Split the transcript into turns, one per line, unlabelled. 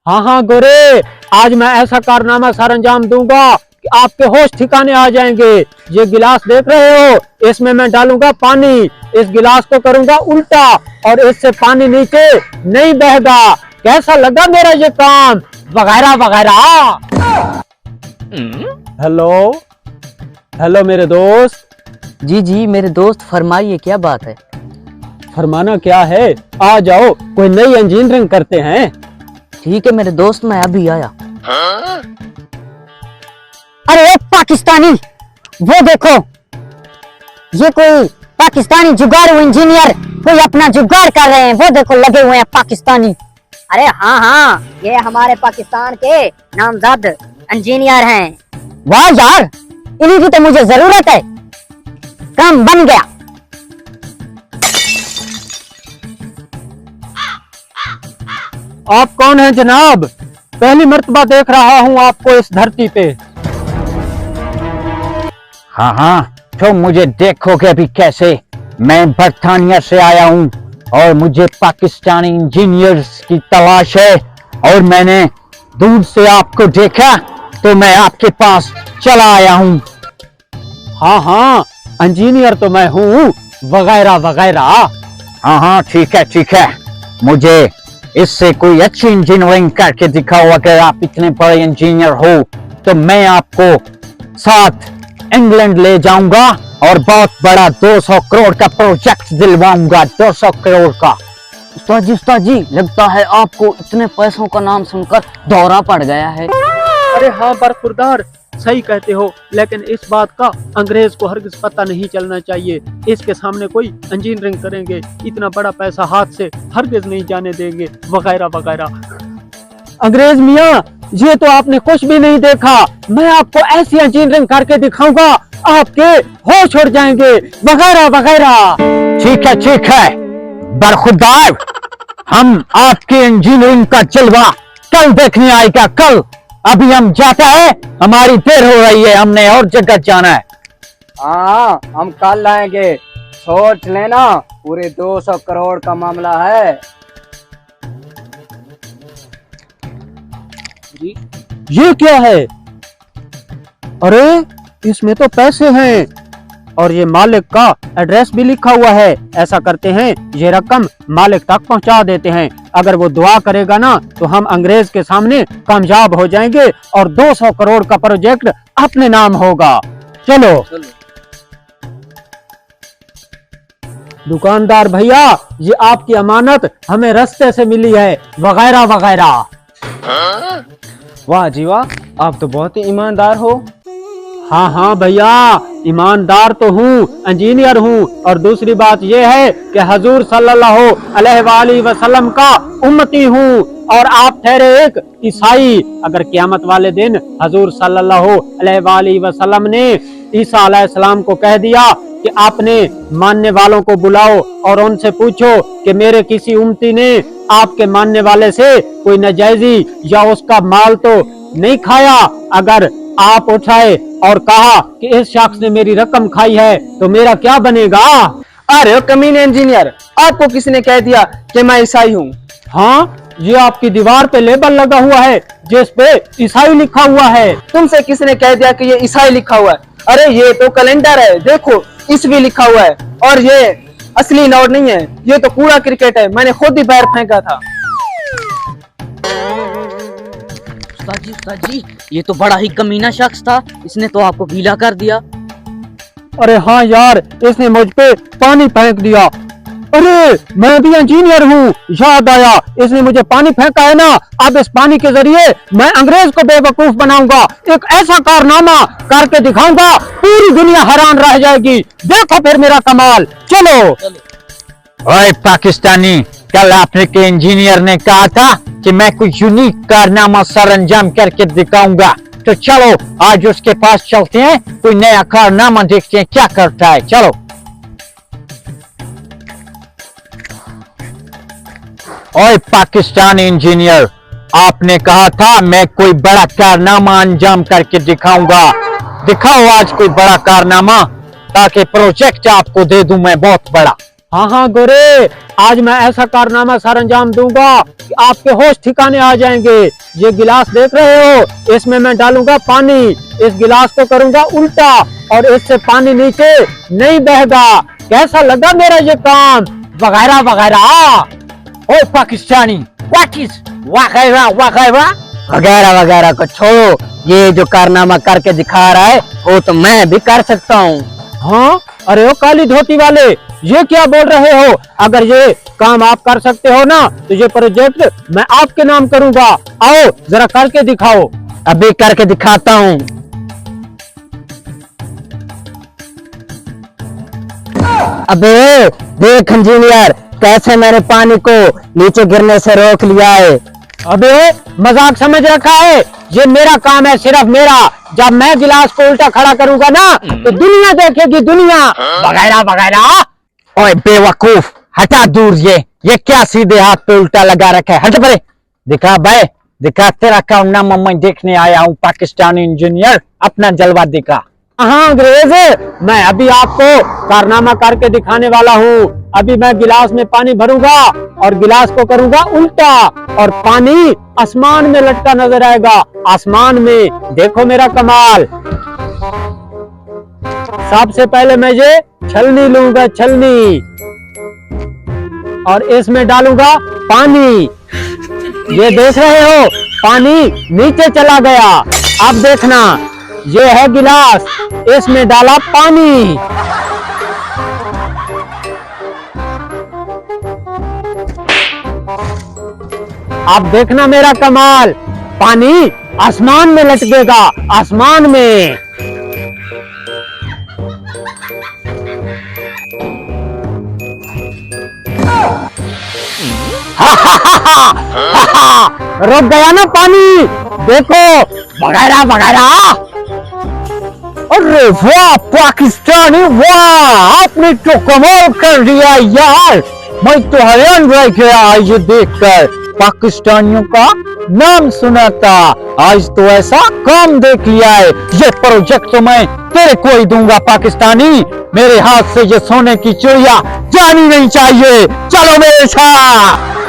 हाँ हाँ गोरे, आज मैं ऐसा कारनामा सर अंजाम दूंगा कि आपके होश ठिकाने आ जाएंगे। ये गिलास देख रहे हो, इसमें मैं डालूंगा पानी, इस गिलास को करूंगा उल्टा और इससे पानी नीचे नहीं बहेगा। कैसा लगा मेरा ये काम, वगैरह वगैरह। हेलो हेलो मेरे दोस्त।
जी जी मेरे दोस्त, फरमाइए क्या बात है।
फरमाना क्या है, आ जाओ कोई नई इंजीनियरिंग करते हैं।
ठीक है मेरे दोस्त, मैं अभी आया।
अरे पाकिस्तानी, वो देखो, ये कोई पाकिस्तानी जुगाड़ू इंजीनियर कोई अपना जुगाड़ कर रहे हैं। वो देखो लगे हुए हैं पाकिस्तानी। अरे हाँ हाँ, ये हमारे पाकिस्तान के नामजद इंजीनियर हैं। वाह यार, इन्हीं की तो मुझे जरूरत है। काम बन गया।
आप कौन हैं जनाब? पहली मर्तबा देख रहा हूँ आपको इस धरती पे।
हाँ हाँ, तो मुझे देखोगे भी कैसे। मैं बर्तानिया से आया हूँ और मुझे पाकिस्तानी इंजीनियर्स की तलाश है, और मैंने दूर से आपको देखा तो मैं आपके पास चला आया हूँ।
हाँ हाँ, इंजीनियर तो मैं हूँ, वगैरह वगैरह।
हाँ हाँ ठीक है ठीक है, मुझे इससे कोई अच्छी इंजीनियरिंग करके दिखाओ। अगर आप इतने बड़े इंजीनियर हो तो मैं आपको साथ इंग्लैंड ले जाऊंगा और बहुत बड़ा 200 करोड़ का प्रोजेक्ट दिलवाऊंगा। 200 करोड़ का।
उस्ताद जी, लगता है आपको इतने पैसों का नाम सुनकर दौरा पड़ गया है।
अरे हाँ बरखुरदार, सही कहते हो, लेकिन इस बात का अंग्रेज को हरगिज पता नहीं चलना चाहिए। इसके सामने कोई इंजीनियरिंग करेंगे, इतना बड़ा पैसा हाथ से हरगिज नहीं जाने देंगे, वगैरह वगैरह। अंग्रेज मियाँ, ये तो आपने कुछ भी नहीं देखा। मैं आपको ऐसी इंजीनियरिंग करके दिखाऊंगा, आपके होश उड़ जाएंगे, वगैरह वगैरह।
ठीक है बरखुरदार, हम आपकी इंजीनियरिंग का जलवा कल देखने आएगा। कल। अभी हम जाते हैं, हमारी देर हो रही है, हमने और जगह जाना है।
हाँ, हम कल आएंगे। सोच लेना, पूरे 200 करोड़ का मामला है।
ये क्या है? अरे इसमें तो पैसे हैं और ये मालिक का एड्रेस भी लिखा हुआ है। ऐसा करते हैं, ये रकम मालिक तक पहुंचा देते हैं। अगर वो दुआ करेगा ना तो हम अंग्रेज के सामने कामयाब हो जाएंगे और 200 करोड़ का प्रोजेक्ट अपने नाम होगा। चलो। दुकानदार भैया, ये आपकी अमानत हमें रास्ते से मिली है, वगैरह वगैरह।
वाह जी वाह, आप तो बहुत ही ईमानदार हो।
हाँ हाँ भैया, ईमानदार तो हूँ, इंजीनियर हूँ, और दूसरी बात यह है कि हजूर सल्लल्लाहु अलैहि वसल्लम का उम्मती हूँ, और आप ठहरे एक ईसाई। अगर क़यामत वाले दिन हजूर सल्लल्लाहु अलैहि वसल्लम ने ईसा अलैहिस्सलाम को कह दिया कि आपने मानने वालों को बुलाओ और उनसे पूछो कि मेरे किसी उम्मती ने आपके मानने वाले से कोई नाजायजी या उसका माल तो नहीं खाया, अगर आप उठाए और कहा कि इस शख्स ने मेरी रकम खाई है तो मेरा क्या बनेगा?
अरे कमीने इंजीनियर, आपको किसने कह दिया कि मैं ईसाई हूँ?
हाँ, ये आपकी दीवार पे लेबल लगा हुआ है जिस पे ईसाई लिखा हुआ है।
तुमसे किसने कह दिया कि ये ईसाई लिखा हुआ है? अरे ये तो कैलेंडर है, देखो ईस्वी लिखा हुआ है, और ये असली नोट नहीं है, ये तो कूड़ा क्रिकेट है, मैंने खुद ही बाहर फेंका था।
उस्ताद जी, ये तो बड़ा ही कमीना शख्स था, इसने तो आपको गीला कर दिया।
अरे हाँ यार, इसने मुझ पे पानी फेंक दिया। अरे मैं भी इंजीनियर हूँ, याद आया, इसने मुझे पानी फेंका है ना। अब इस पानी के जरिए मैं अंग्रेज को बेवकूफ बनाऊंगा, एक ऐसा कारनामा करके दिखाऊंगा, पूरी दुनिया हैरान रह जाएगी। देखो फिर मेरा कमाल। चलो।
ओए पाकिस्तानी, कल आपने के इंजीनियर ने कहा था कि मैं कुछ यूनिक कारनामा सरअंजाम करके दिखाऊंगा, तो चलो आज उसके पास चलते हैं, कोई नया कारनामा देखते हैं क्या करता है। चलो। ओए पाकिस्तानी इंजीनियर, आपने कहा था मैं कोई बड़ा कारनामा अंजाम करके दिखाऊंगा। दिखाओ आज कोई बड़ा कारनामा, ताकि प्रोजेक्ट आपको दे दूं मैं बहुत बड़ा।
हाँ हाँ गोरे, आज मैं ऐसा कारनामा सर अंजाम दूंगा कि आपके होश ठिकाने आ जाएंगे। ये गिलास देख रहे हो, इसमें मैं डालूंगा पानी, इस गिलास को करूंगा उल्टा और इससे पानी नीचे नहीं बहेगा। कैसा लगा मेरा ये काम?
वगैरह वगैरह। ओ पाकिस्तानी, व्हाट इज वगैरह वगैरह? वगैरह वगैरह को छोड़ो, ये जो कारनामा करके दिखा रहा है वो तो मैं भी कर सकता हूँ।
हाँ, अरे ओ काली धोती वाले, ये क्या बोल रहे हो? अगर ये काम आप कर सकते हो ना तो ये प्रोजेक्ट मैं आपके नाम करूंगा। आओ जरा करके दिखाओ।
अभी करके दिखाता हूँ। अबे देख इंजीनियर, कैसे मैंने पानी को नीचे गिरने से रोक लिया है।
अबे मजाक समझ रखा है? ये मेरा काम है, सिर्फ मेरा। जब मैं गिलास को उल्टा खड़ा करूंगा ना तो दुनिया देखेगी, दुनिया।
वगैरह वगैरह। ओए बेवकूफ, हटा दूर। ये क्या सीधे हाथ पे उल्टा लगा रखा है? हट परे। दिखा भाई, दिखा, तेरा कारनामा मैं देखने आया हूँ। पाकिस्तानी इंजीनियर, अपना जलवा दिखा।
हाँ अंग्रेज, मैं अभी आपको कारनामा करके दिखाने वाला हूँ। अभी मैं गिलास में पानी भरूंगा और गिलास को करूंगा उल्टा और पानी आसमान में लटका नजर आएगा। आसमान में देखो मेरा कमाल। सबसे पहले मैं ये छलनी लूंगा, छलनी, और इसमें डालूंगा पानी। ये देख रहे हो, पानी नीचे चला गया। अब देखना, ये है गिलास, इसमें डाला पानी। अब देखना मेरा कमाल, पानी आसमान में लटकेगा, आसमान में। रुक गया ना पानी, देखो,
वगैरह वगैरह। अरे वाह पाकिस्तानी, वाह, आपने तो कमाल कर दिया यार। मैं तो हैरान रह गया ये देखकर। पाकिस्तानियों का नाम सुना था, आज तो ऐसा काम देख लिया है। ये प्रोजेक्ट तो मैं तेरे को ही दूंगा पाकिस्तानी। मेरे हाथ से ये सोने की चिड़िया जानी नहीं चाहिए। चलो मेरे साथ।